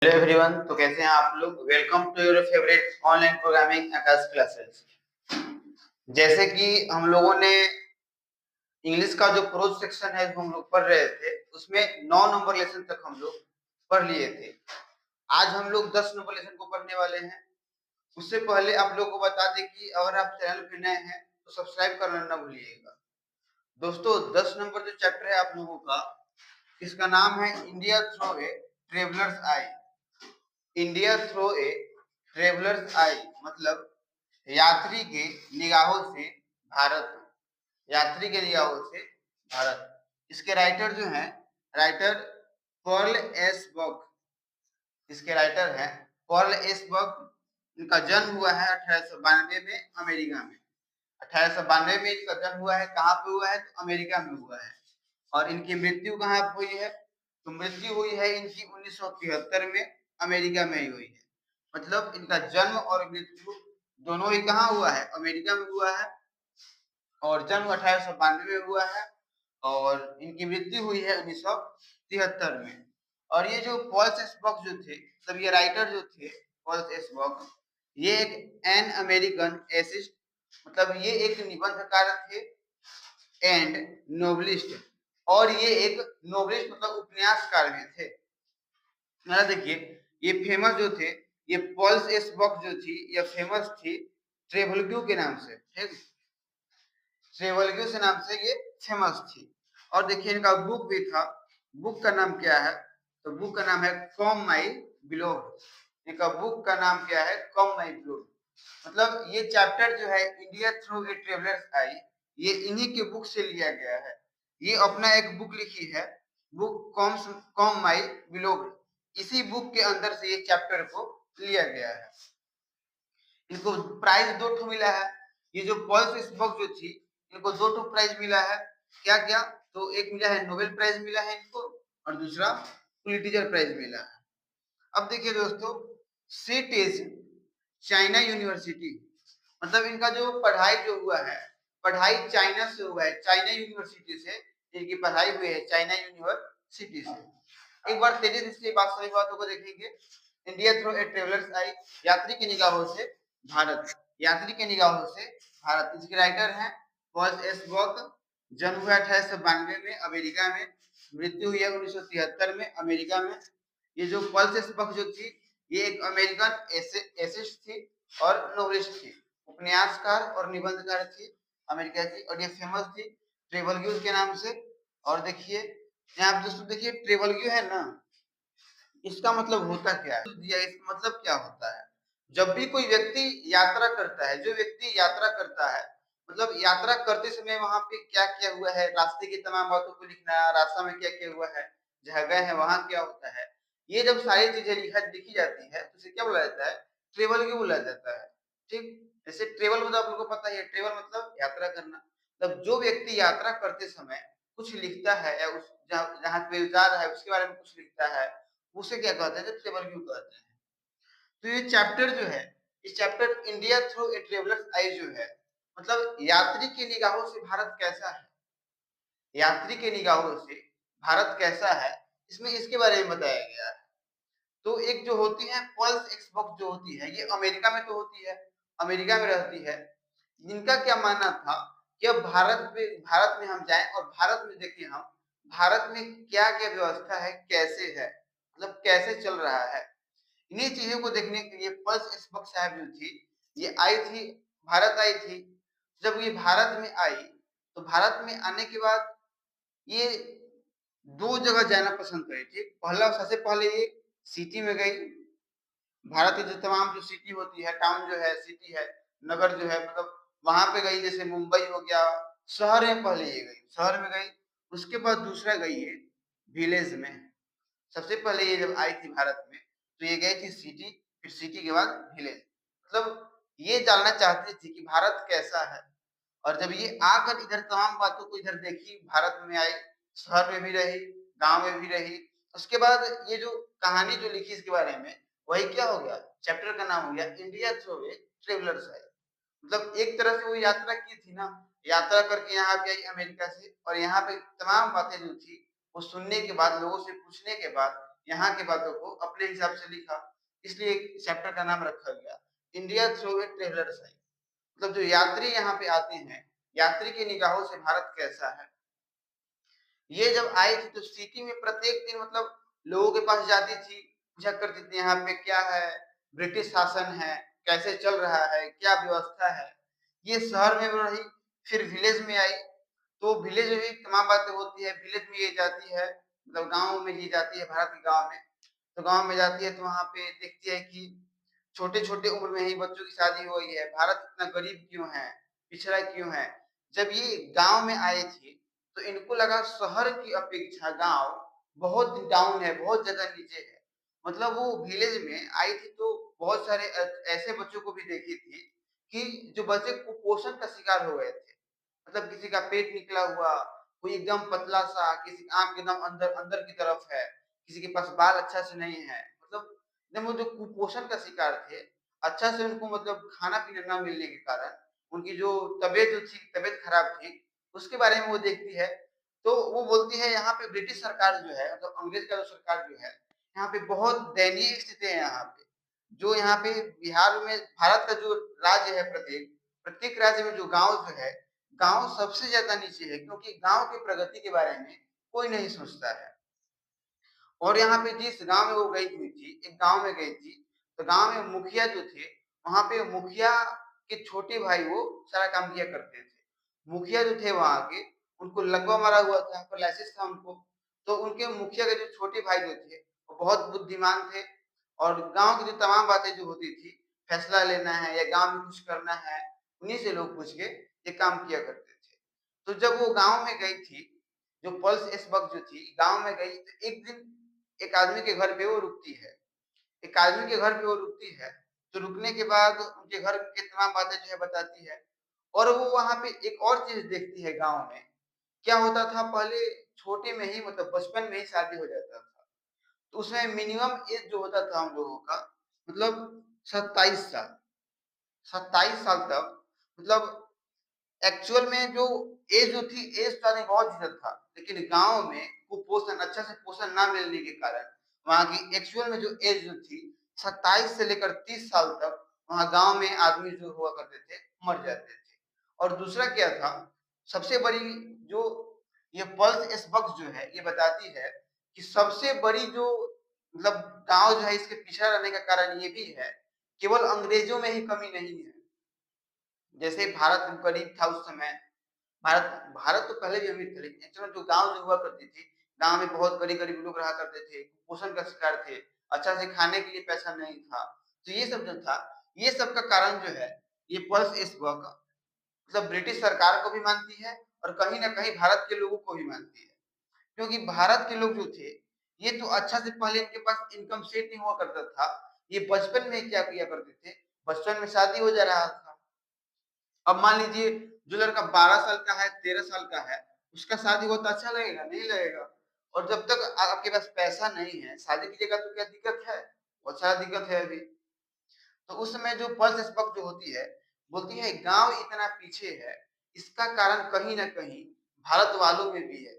Hello everyone, तो कैसे हैं आप लोग। Welcome to your favourite online programming Aakash classes. जैसे कि हम लोगों ने इंग्लिश का जो प्रोज सेक्शन है जो हम लोग पढ़ रहे थे, उसमें 9 नंबर लेसन तक हम लोग पढ़ लिए थे। आज हम लोग 10 नंबर लेसन को पढ़ने वाले हैं। उससे पहले आप लोगों को बता दें कि अगर आप चैनल पे नए हैं तो सब्सक्राइब करना ना भूलिएगा। दोस्तों, 10 नंबर जो चैप्टर है आप लोगों का, इसका नाम है India through a traveller's eye. India through a traveller's eye मतलब यात्री के निगाहों से भारत। यात्री के निगाहों से भारत। इसके राइटर जो हैं, राइटर पर्ल एस बक। इसके राइटर हैं पर्ल एस बक। इनका जन्म हुआ है 1892 में अमेरिका में। 1892 में इनका जन्म हुआ है। कहाँ पे हुआ है? तो अमेरिका में हुआ है। और इनकी मृत्यु कहाँ पे हुई है? तो मृत्यु हुई है इनकी 1973 में अमेरिका में ही हुई है। मतलब इनका जन्म और मृत्यु दोनों ही कहाँ हुआ है? अमेरिका में हुआ है। और जन्म 1892 में हुआ है और इनकी मृत्यु हुई है 1973 में। और ये जो पॉल एसबॉक जो थे, मतलब ये राइटर जो थे पॉल एसबॉक, ये एक एन अमेरिकन एसिस्ट, मतलब ये एक निबंधकार थे एंड नोवेलिस्ट। और ये एक नोवेलिस्ट मतलब उपन्यासकार भी थे। ना देखिए, ये फेमस जो थे, ये पॉल एसबॉक जो थी, ये फेमस थी ट्रेवलग्यू के नाम से। ठीक, ट्रेवलग्यू से नाम से ये फेमस थी। और देखिए इनका बुक भी था। बुक का नाम क्या है? तो बुक का नाम है कम माई बिलोव। इनका बुक का नाम क्या है? कम माई बिलोव। मतलब ये चैप्टर जो है इंडिया थ्रू ए ट्रेवलर्स आई, ये इन्हीं के बुक से लिया गया है। ये अपना एक बुक लिखी है, बुक कम माई बिलोव। इसी बुक के अंदर से ये चैप्टर को लिया गया है। इनको प्राइज 2 ठो मिला है। ये जो पॉल बुक जो थी, इनको 2 ठो प्राइज मिला है। क्या क्या? तो एक मिला है नोबेल प्राइज मिला है इनको, और दूसरा पुलिट्जर प्राइज मिला है। अब देखिए दोस्तों, सीट इज चाइना यूनिवर्सिटी। मतलब इनका जो पढ़ाई जो हुआ है, पढ़ाई चाइना से हुआ है। चाइना यूनिवर्सिटी से इनकी पढ़ाई हुई है, चाइना यूनिवर्सिटी से। एक बार तेजी से इसकी बात सभी बातों को देखेंगे। इंडिया थ्रू ए ट्रेवलर्स आई, यात्री की निगाहों से भारत। यात्री के निगाहों से भारत। इसके राइटर हैं पॉल एस बक। जन्म हुआ 1892 में अमेरिका में। मृत्यु हुई है 1973 में अमेरिका में। ये जो पॉल एस बक जो थी, ये एक अमेरिकन एसिस्ट थी और नोवेलिस्ट थी, उपन्यासकार और निबंधकार थी अमेरिका की। और ये फेमस थी ट्रेवलग्यू के नाम से। और देखिए यहाँ पे दोस्तों, देखिए ट्रेवलग्यू है ना, इसका मतलब होता क्या है? इसका मतलब क्या होता है? जब भी कोई व्यक्ति यात्रा करता है, जो व्यक्ति यात्रा करता है, मतलब यात्रा करते समय वहां पे क्या क्या हुआ है, रास्ते की तमाम बातों को लिखना, रास्ता में क्या क्या हुआ है, जहाँ गए हैं वहां क्या होता है, ये जब सारी चीजें लिखी जाती है तो उसे क्या बोला जाता है? ट्रेवल क्यों बोला जाता है। ठीक, जैसे ट्रेवल मतलब आप लोगों को पता ही है, ट्रेवल मतलब यात्रा करना। मतलब जो व्यक्ति यात्रा करते समय कुछ लिखता है, या उस जहाँ पे जा रहा है उसके बारे में कुछ लिखता है, उसे क्या कहते हैं? जब ट्रेवल व्यू कहते हैं। तो ये चैप्टर जो है, इस chapter India through a traveller's eye जो है, मतलब यात्री की निगाहों से भारत कैसा है, यात्री के निगाहों से भारत कैसा है, इसमें इसके बारे में बताया गया है। तो एक जो होती है पल्स एक्सबॉक्स जो होती है, ये अमेरिका में तो होती है, अमेरिका में रहती है। इनका क्या मानना था कि अब भारत में हम जाएं और भारत में देखें हम, भारत में क्या क्या व्यवस्था है, कैसे है, मतलब कैसे चल रहा है। इन्हीं चीजों को देखने के लिए पल्स एक्सबॉक्स साहब जो थी, ये आई थी, भारत आई थी। जब ये भारत में आई, तो भारत में आने के बाद ये 2 जगह जाना पसंद करी थी। पहला, सबसे पहले ये सिटी में गई। भारत की जो तमाम जो सिटी होती है, टाउन जो है, सिटी है, नगर जो है, मतलब वहां पे गई। जैसे मुंबई हो गया, शहर में पहले ये गई, शहर में गई। उसके बाद दूसरा गई ये विलेज में। सबसे पहले ये जब आई थी भारत में, तो ये गई थी सिटी, फिर सिटी के बाद विलेज। मतलब ये जानना चाहती थी कि भारत कैसा है। और जब ये आकर इधर तमाम बातों को इधर देखी, भारत में आई, शहर में भी रही, गांव में भी रही। उसके बाद ये जो कहानी जो लिखी इसके बारे में, वही क्या हो गया? चैप्टर का नाम हो गया India through a traveller's eye. मतलब एक तरह से वो यात्रा की थी ना, यात्रा करके यहाँ पे आई अमेरिका से, और यहाँ पे तमाम बातें जो थी वो सुनने के बाद, लोगों से पूछने के बाद यहाँ की बातों को अपने हिसाब से लिखा, इसलिए चैप्टर का नाम रखा गया India through a traveller's eye. मतलब जो यात्री यहाँ पे आते हैं, यात्री की निगाहों से भारत कैसा है। ये जब आई थी तो सिटी में प्रत्येक दिन मतलब लोगों के पास जाती थी, पूछा करती थी यहाँ पे क्या है, ब्रिटिश शासन है, कैसे चल रहा है, क्या व्यवस्था है। ये शहर में रही, फिर विलेज में आई, तो विलेज में भी तमाम बातें होती है। विलेज में ये जाती है, मतलब गाँव में ये जाती है, भारत के गाँव में। तो गाँव में जाती है तो वहाँ पे देखती है कि छोटे-छोटे उम्र में ही बच्चों की शादी हो गई है। भारत इतना गरीब क्यों है? पिछड़ा क्यों है? जब ये गाँव में आई थी, तो इनको लगा शहर की अपेक्षा गाँव बहुत डाउन है, बहुत ज़्यादा नीचे है। मतलब वो विलेज में आई थी तो बहुत सारे ऐसे बच्चों को भी देखी थी कि जो बच्चे कुपोषण का शिकार हो गए थे। मतलब किसी का पेट निकला हुआ, कोई एकदम पतला-सा, किसी की आँख एकदम अंदर अंदर की तरफ है, किसी के पास बाल अच्छा से नहीं है। मतलब एकदम वो जो कुपोषण का शिकार थे, अच्छा से उनको मतलब खाना-पीना ना मिलने के कारण, उनकी जो तबीयत जो थी, तबीयत खराब थी, उसके बारे में वो देखती है। तो वो बोलती है यहाँ पे ब्रिटिश सरकार जो है, मतलब अंग्रेज का जो सरकार जो है, यहाँ पे बहुत दयनीय स्थिति है यहाँ पे। जो यहाँ पे बिहार में भारत का जो राज्य है प्रत्येक, प्रत्येक राज्य में जो गाँव जो है, गाँव सबसे ज़्यादा नीचे है क्योंकि गाँव की प्रगति के बारे में कोई नहीं सोचता है। और यहाँ पे जिस गाँव में वो गई हुई थी, एक गाँव में गई थी, तो गाँव में मुखिया जो थे, वहाँ पे मुखिया के छोटे भाई वो सारा काम किया करते थे। मुखिया जो थे वहाँ के, उनको लकवा मारा हुआ था, पैरालिसिस था उनको, तो उनके मुखिया के जो छोटे भाई जो थे, वो बहुत बुद्धिमान थे और गाँव की जो तमाम बातें जो होती थी, फैसला लेना है या गाँव में कुछ करना है, उन्हीं से लोग पूछ के ये काम किया करते थे। तो जब वो गाँव में गई थी, जो पल्स इस वक़्त जो थी, गाँव में गई तो एक दिन एक आदमी के घर पे वो रुकती है। एक आदमी के घर पे वो रुकती है, तो रुकने के बाद उनके घर की तमाम बातें जो है बताती है और वो वहाँ पे एक और चीज़ देखती है गाँव में। क्या होता था पहले छोटे में ही मतलब बचपन में ही शादी हो जाता था। तो उसमें मिनिमम एज जो होता था हम लोगों का मतलब 27 साल। 27 साल तक मतलब एक्चुअल में जो एज जो थी, एज तो आदमी बहुत जीता था, लेकिन गाँव में कुपोषण अच्छा से पोषण ना मिलने के कारण वहाँ की एक्चुअल में जो एज जो थी 27 से लेकर 30 साल तक वहाँ गाँव में आदमी जो हुआ करते थे, मर जाते थे। और दूसरा क्या था, सबसे बड़ी जो ये पल्स इस वक़्त जो है, ये बताती है कि सबसे बड़ी जो मतलब गाँव जो है इसके पिछड़ा रहने का कारण ये भी है, केवल अंग्रेज़ों में ही कमी नहीं है। जैसे भारत गरीब था उस समय, भारत भारत तो पहले भी अमीर था, लेकिन एक्चुअल में जो गाँव जो हुआ करती थी, गाँव में बहुत गरीब-गरीब लोग रहा करते थे, कुपोषण का शिकार थे, अच्छा से खाने के लिए पैसा नहीं था। तो ये सब जो था, ये सब का कारण जो है, ये पल्स इस वक़्त मतलब ब्रिटिश सरकार को भी मानती है और कहीं न कहीं भारत के लोगों को भी मानती है। क्योंकि भारत के लोग जो थे, ये तो अच्छा से पहले इनके पास इनकम सेट नहीं हुआ करता था। ये बचपन में क्या किया करते थे, बचपन में शादी हो जा रहा था। अब मान लीजिए जो लड़का 12 साल का है, 13 साल का है, उसका शादी हो तो अच्छा लगेगा? नहीं लगेगा। और जब तक आपके पास पैसा नहीं है, शादी कीजिएगा तो क्या दिक्कत है? बहुत सारा दिक्कत है अभी। तो उस समय जो पल्स स्पष्ट जो होती है, बोलती है गाँव इतना पीछे है, इसका कारण कहीं न कहीं भारत वालों में भी है।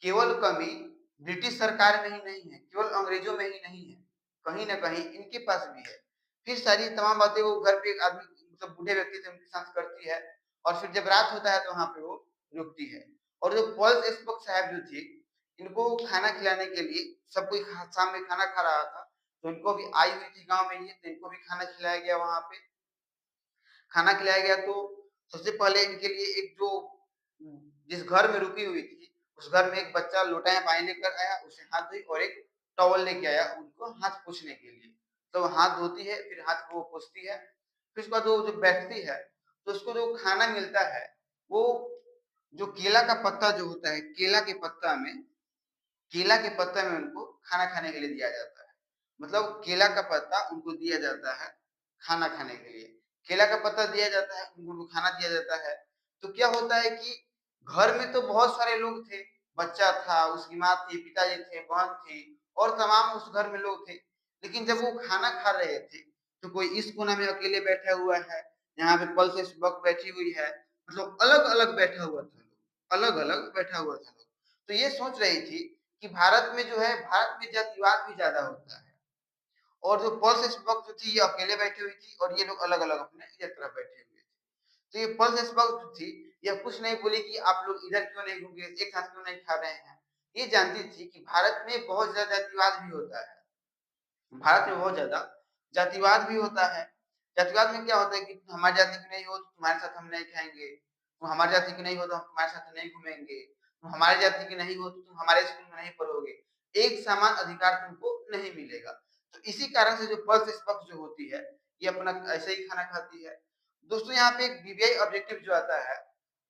केवल कमी ब्रिटिश सरकार में ही नहीं है, केवल अंग्रेज़ों में ही नहीं है, कहीं न कहीं इनके पास भी है। फिर सारी तमाम बातें वो घर पे एक आदमी मतलब बूढ़े व्यक्ति से उनके साथ करती है और फिर जब रात होता है तो वहाँ पे वो रुकती है। और जो पल्स स्पक साहब जो थी, इनको खाना खिलाने के लिए सब कोई शाम में खाना खा रहा था, तो इनको भी आई हुई थी गाँव में ये, तो इनको भी खाना खिलाया गया वहाँ पे। खाना खिलाया गया तो सबसे पहले इनके लिए एक जो जिस घर में रुकी हुई थी, उस घर में एक बच्चा लोटा में पानी लेकर आया, उसे हाथ धोई और एक टॉवल लेके आया उनको हाथ पोंछने के लिए। तो वो हाथ धोती है, फिर हाथ को वो पोंछती है, फिर उसके बाद वो जो बैठती है, तो उसको जो खाना मिलता है, वो जो केला का पत्ता जो होता है, केला के पत्ते में उनको खाना खाने के लिए दिया जाता है। मतलब केला का पत्ता उनको दिया जाता है खाना खाने के लिए। केला का पत्ता दिया जाता है, उनको खाना दिया जाता है। तो क्या होता है कि घर में तो बहुत सारे लोग थे, बच्चा था, उसकी माँ थी, पिताजी थे, बहन थी और तमाम उस घर में लोग थे। लेकिन जब वो खाना खा रहे थे, तो कोई इस कोना में अकेले बैठा हुआ है, यहाँ पे पल्सेस बक बैठी हुई है, मतलब अलग-अलग बैठा हुआ था लोग, अलग-अलग बैठा हुआ था लोग। तो ये सोच रही थी कि भारत में जो है, भारत में जातिवाद भी ज्यादा होता है। और जो पर्ल एसबर्ग जो थी ये अकेले बैठी हुई थी और ये लोग अलग अलग अपने ये तरफ बैठे हुए थे। तो ये पर्ल एसबर्ग जो थी यह कुछ नहीं बोली कि आप लोग इधर क्यों नहीं घूम रहे, एक साथ क्यों नहीं खा रहे हैं। ये जानती थी कि भारत में बहुत ज्यादा जातिवाद भी होता है, भारत में बहुत ज्यादा जातिवाद भी होता है। जातिवाद में क्या होता है कि हमारी जाति की नहीं हो तो तुम्हारे साथ हम नहीं खाएंगे, तुम हमारी जाति की नहीं हो तो हम तुम्हारे साथ नहीं घूमेंगे, तुम हमारी जाति की नहीं हो तो तुम हमारे स्कूल में नहीं पढ़ोगे, एक समान अधिकार तुमको नहीं मिलेगा। तो इसी कारण से जो पर्ल एसबर्ग जो होती है ये अपना ऐसे ही खाना खाती है। दोस्तों यहाँ पे एक बीबीआई ऑब्जेक्टिव जो आता है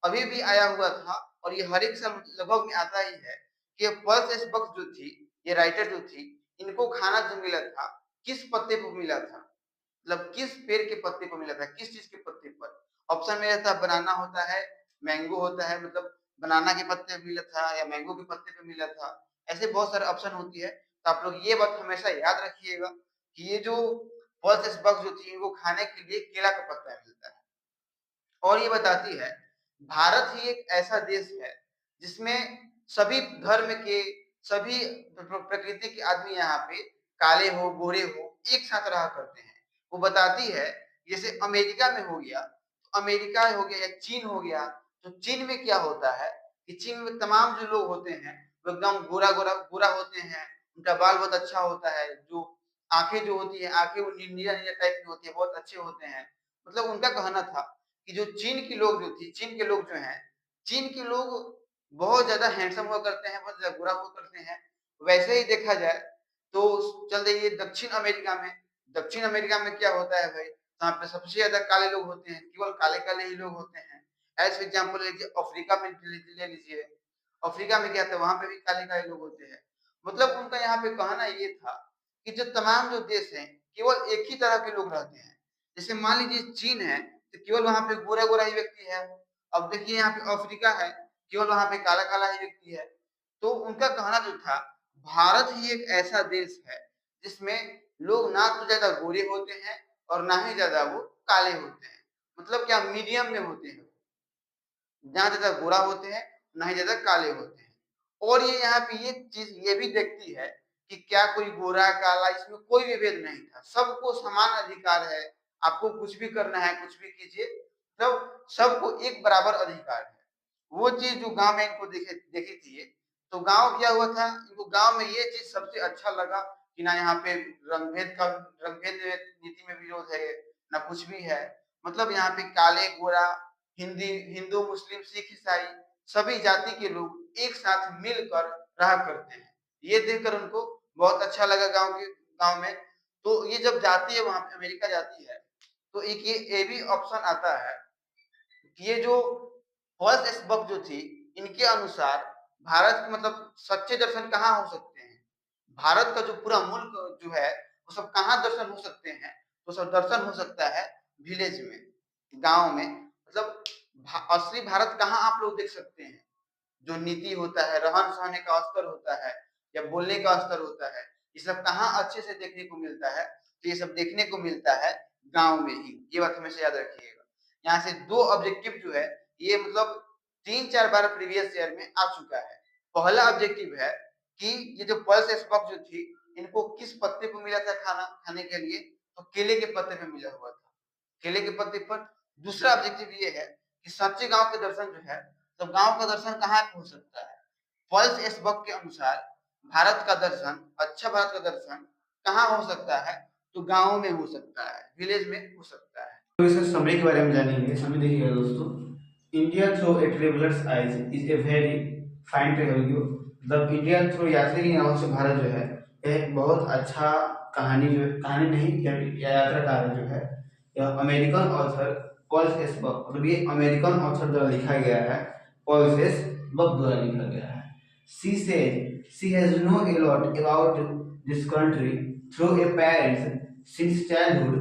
अभी भी आया हुआ था और ये हर एक साल लगभग में आता ही है कि पर्ल एसबर्ग जो थी, ये राइटर जो थी, इनको खाना जो मिला था किस पत्ते पर मिला था, मतलब किस पेड़ के पत्ते पर मिला था, किस चीज के पत्ते पर। ऑप्शन में रहता बनाना होता है, मैंगो होता है, मतलब बनाना के पत्ते पे मिला था या मैंगो के पत्ते पे मिला था, ऐसे बहुत सारे ऑप्शन होती है। तो आप लोग ये बात हमेशा याद रखिएगा कि ये जो पर्ल एसबर्ग जो थी इनको खाने के लिए केला का पत्ता मिलता है। और ये बताती है भारत ही एक ऐसा देश है जिसमें सभी धर्म के, सभी प्रकृति के आदमी यहाँ पे काले हो गोरे हो एक साथ रहा करते हैं। वो बताती है जैसे अमेरिका में हो गया, तो अमेरिका हो गया या चीन हो गया, तो चीन में क्या होता है कि चीन में तमाम जो लोग होते हैं वो एकदम गोरा गोरा गोरा होते हैं, उनका बाल बहुत अच्छा होता है, जो आंखें जो होती है आंखें वो नीला नीला टाइप की होती है, बहुत अच्छे होते हैं। मतलब उनका कहना था कि जो चीन की लोग जो थी, चीन के लोग जो हैं, चीन के लोग बहुत ज्यादा हैंडसम हुआ करते हैं, बहुत ज्यादा गोरा हुआ करते हैं। वैसे ही देखा जाए तो चल जाइए दक्षिण अमेरिका में, दक्षिण अमेरिका में क्या होता है भाई, वहाँ पे सबसे ज्यादा काले लोग होते हैं, केवल काले काले ही लोग होते हैं। एज एग्जाम्पल लीजिए अफ्रीका में ले लीजिए, अफ्रीका में क्या था वहां पे भी काले काले लोग होते हैं। मतलब उनका यहाँ पे कहना ये था कि जो तमाम जो देश हैं केवल एक ही तरह के लोग रहते हैं। जैसे मान लीजिए चीन है तो केवल वहां पे गोरा गोरा ही व्यक्ति है, अब देखिए यहाँ पे अफ्रीका है केवल वहां पे काला काला ही व्यक्ति है। तो उनका कहना जो था भारत ही एक ऐसा देश है जिसमें लोग ना तो ज्यादा गोरे होते हैं और ना ही ज्यादा वो काले होते हैं, मतलब क्या मीडियम में होते हैं, ना ज्यादा गोरा होते हैं ना ही ज्यादा काले होते हैं। और ये यहाँ पे ये चीज ये भी देखती है कि क्या कोई गोरा काला इसमें कोई भी भेद नहीं था, सबको समान अधिकार है, आपको कुछ भी करना है कुछ भी कीजिए, मतलब सबको एक बराबर अधिकार है। वो चीज जो गांव में इनको देखी थी, तो गांव क्या हुआ था, इनको गांव में ये चीज सबसे अच्छा लगा कि ना यहाँ पे रंगभेद नीति में विरोध है ना कुछ भी है, मतलब यहाँ पे काले गोरा हिंदी हिंदू मुस्लिम सिख ईसाई सभी जाति के लोग एक साथ मिलकर रहा करते हैं। ये देखकर उनको बहुत अच्छा लगा गांव में। तो ये जब जाती है वहां पे अमेरिका जाती है तो एक ये भी ऑप्शन आता है कि ये जो पर्ल एसबर्ग जो थी इनके अनुसार भारत के मतलब सच्चे दर्शन कहाँ हो सकते हैं, भारत का जो पूरा मुल्क जो है वो सब कहाँ दर्शन हो सकते हैं, तो सब दर्शन हो सकता है विलेज में, गांव में। मतलब असली भारत कहाँ आप लोग देख सकते हैं, जो नीति होता है रहन सहने का स्तर होता है या बोलने का स्तर होता है, ये सब कहाँ अच्छे से देखने को मिलता है, तो ये सब देखने को मिलता है गांव में ही। ये बात हमेशा याद रखिएगा। यहाँ से दो ऑब्जेक्टिव जो है ये मतलब 3-4 बार प्रीवियस ईयर में आ चुका है। पहला ऑब्जेक्टिव है कि ये जो पर्ल एसबर्ग जो थी इनको किस पत्ते पर मिला था खाना खाने के लिए, तो केले के पत्ते पे मिला हुआ था, केले के पत्ते पर। दूसरा ऑब्जेक्टिव ये है कि सच्चे गांव के दर्शन जो है, तो गांव का दर्शन कहाँ हो सकता है, पर्ल एसबर्ग के अनुसार भारत का दर्शन, अच्छा भारत का दर्शन कहाँ हो सकता है, तो गांव में हो सकता है, विलेज में हो सकता है। तो इसके समय के बारे में जानेंगे। समय देखिएगा दोस्तों, India through a travellers eyes is a very fine travel view. मतलब इंडिया थ्रू यात्री की नाव से भारत जो है एक बहुत अच्छा कहानी जो कहानी नहीं या यात्रा कार्य जो है यह अमेरिकन ऑथर पॉल एसबर्ग, मतलब ये अमेरिकन ऑथर द्वारा लिखा गया है, पॉल एसबर्ग द्वारा लिखा गया है। She said she has know a lot about this country through a parents since childhood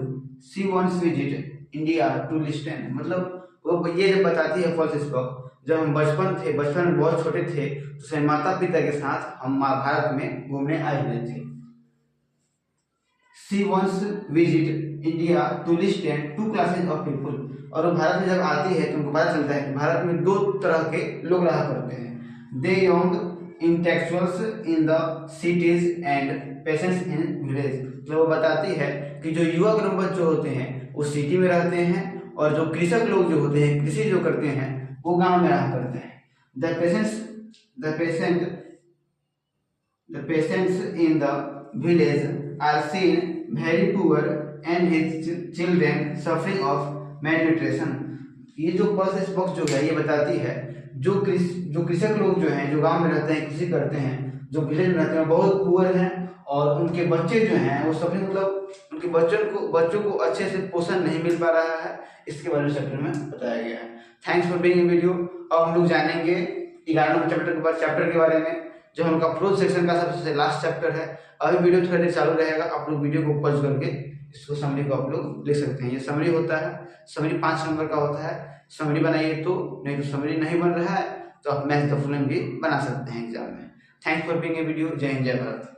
she once visited India to listen. मतलब वो ये जब बताती है फॉल्स एसबर्ग, जब हम बचपन में बहुत छोटे थे तो अपने माता पिता के साथ हम भारत में घूमने आए हुए थे। She once visit India to listen to classes of people, और वो भारत में जब आती है तो उनको पता चलता है कि भारत में दो तरह के लोग रहा करते हैं, the young intellectuals in the cities and patients in village. तो वो बताती है कि जो युवक नंबर जो होते हैं वो सिटी में रहते हैं और जो कृषक लोग जो होते हैं, कृषि जो करते हैं, वो गांव में रहा करते हैं। The patients in the village are seen very poor and his children suffering of malnutrition. ये जो फर्स्ट बॉक्स जो है ये बताती है जो कृषक लोग जो हैं, जो गांव में रहते हैं, कृषि करते हैं, जो विलेज में रहते हैं, बहुत पुअर हैं और उनके बच्चे जो हैं वो सभी मतलब उनके बच्चों को अच्छे से पोषण नहीं मिल पा रहा है। इसके बारे में चैप्टर में बताया गया है। Thanks for being in video. अब हम लोग जानेंगे 11 नंबर चैप्टर के बारे में, जो हम लोग का प्रोज सेक्शन का सबसे लास्ट चैप्टर है। अभी वीडियो थोड़ा देर चालू रहेगा, आप लोग वीडियो को पॉज करके इसको समरी को आप लोग लिख सकते हैं। ये समरी होता है, समरी 5 नंबर का होता है। समरी बनाइए तो, नहीं तो समरी नहीं बन रहा है तो आप मैथ द फॉलोइंग भी बना सकते हैं एग्जाम में। Thanks for being a video. जय हिंद, जय भारत।